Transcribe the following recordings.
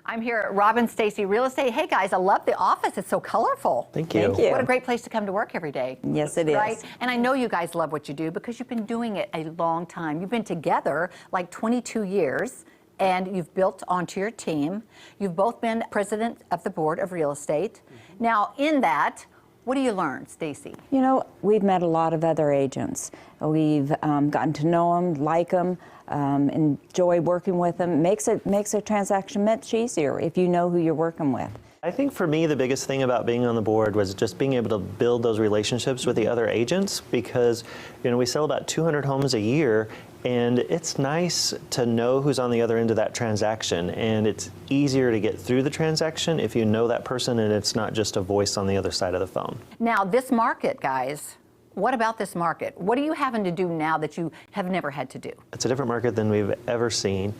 I'm here at Rob and Stacy Real Estate. Hey guys, I love the office. It's so colorful. Thank you. Thank you. What a great place to come to work every day. Yes, it is. Right? And I know you guys love what you do because you've been doing it a long time. You've been together like 22 years and you've built onto your team. You've both been president of the board of real estate. Now, in that, what do you learn, Stacy? You know, we've met a lot of other agents. We've gotten to know them, like them, enjoy working with them. Makes a transaction much easier if you know who you're working with. I think for me, the biggest thing about being on the board was just being able to build those relationships with the other agents because, you know, we sell about 200 homes a year, and it's nice to know who's on the other end of that transaction, and it's easier to get through the transaction if you know that person and it's not just a voice on the other side of the phone. Now, this market, guys, what about this market? What are you having to do now that you have never had to do? It's a different market than we've ever seen.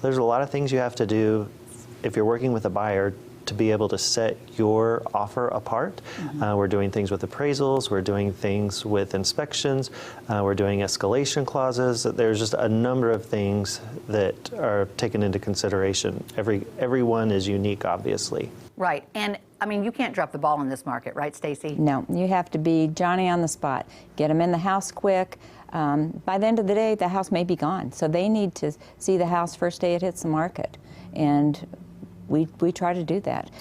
There's a lot of things you have to do if you're working with a buyer to be able to set your offer apart. We're doing things with appraisals, we're doing things with inspections, we're doing escalation clauses. There's just a number of things that are taken into consideration. Everyone is unique, obviously. Right, and I mean, you can't drop the ball in this market, right, Stacy? No, you have to be Johnny on the spot. Get them in the house quick. By the end of the day, the house may be gone. So they need to see the house first day it hits the market. And we try to do that.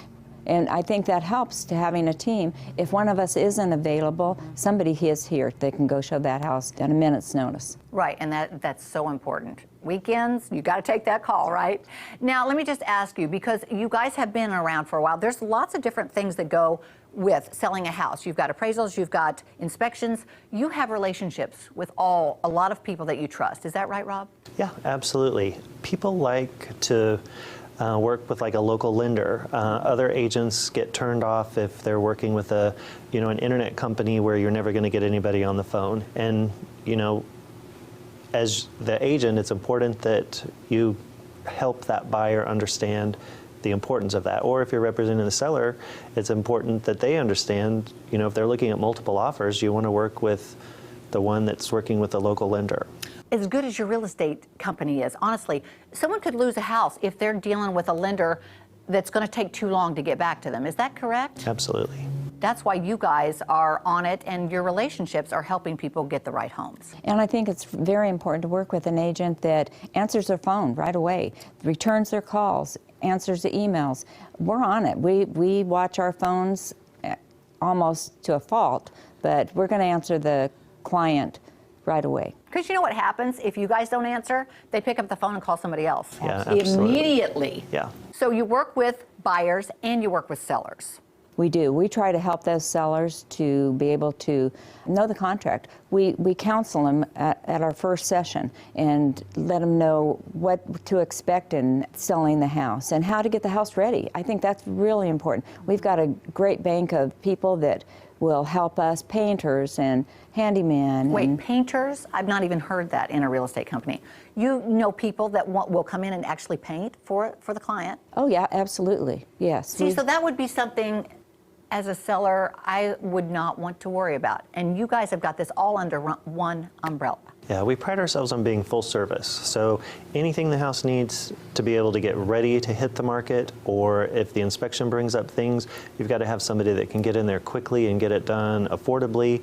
And I think that helps to having a team. If one of us isn't available, somebody is here that can go show that house at a minute's notice. Right, and that's so important. Weekends, you got to take that call, right? Now, let me just ask you, because you guys have been around for a while, there's lots of different things that go with selling a house. You've got appraisals, you've got inspections. You have relationships with a lot of people that you trust. Is that right, Rob? Yeah, absolutely. People like to work with like a local lender. Other agents get turned off if they're working with an internet company where you're never going to get anybody on the phone. And as the agent, it's important that you help that buyer understand the importance of that. Or if you're representing the seller, it's important that they understand, if they're looking at multiple offers, you want to work with the one that's working with the local lender. As good as your real estate company is, honestly, someone could lose a house if they're dealing with a lender that's going to take too long to get back to them. Is that correct? Absolutely. That's why you guys are on it, and your relationships are helping people get the right homes. And I think it's very important to work with an agent that answers their phone right away, returns their calls, answers the emails. We're on it. We watch our phones almost to a fault, but we're going to answer the client right away. Because you know what happens if you guys don't answer? They pick up the phone and call somebody else. Yeah, absolutely. Immediately. Yeah. So you work with buyers and you work with sellers. We do. We try to help those sellers to be able to know the contract. We counsel them at our first session and let them know what to expect in selling the house and how to get the house ready. I think that's really important. We've got a great bank of people that will help us, painters and handyman. Wait, painters? I've not even heard that in a real estate company. You know people that will come in and actually paint for the client? Oh yeah, absolutely, yes. See, so that would be something as a seller I would not want to worry about. And you guys have got this all under one umbrella. Yeah, we pride ourselves on being full service. So anything the house needs to be able to get ready to hit the market, or if the inspection brings up things, you've got to have somebody that can get in there quickly and get it done affordably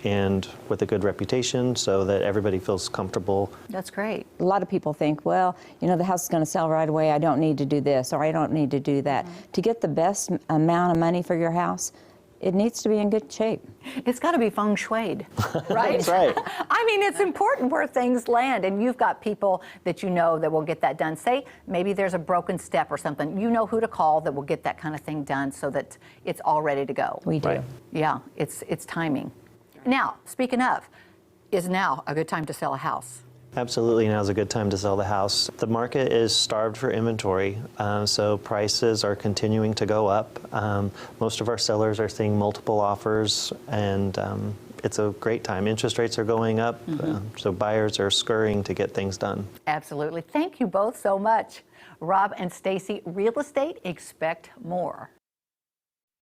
and with a good reputation so that everybody feels comfortable. That's great. A lot of people think, well, the house is going to sell right away. I don't need to do this or I don't need to do that. To get the best amount of money for your house, it needs to be in good shape. It's got to be feng shuied, right? That's right. I mean, it's important where things land, and you've got people that you know that will get that done. Say maybe there's a broken step or something. You know who to call that will get that kind of thing done so that it's all ready to go. We do. Right. Yeah, it's timing. Now, speaking of, is now a good time to sell a house? Absolutely, now's a good time to sell the house. The market is starved for inventory, so prices are continuing to go up. Most of our sellers are seeing multiple offers, and it's a great time. Interest rates are going up, so buyers are scurrying to get things done. Absolutely. Thank you both so much. Rob and Stacy, real estate, expect more.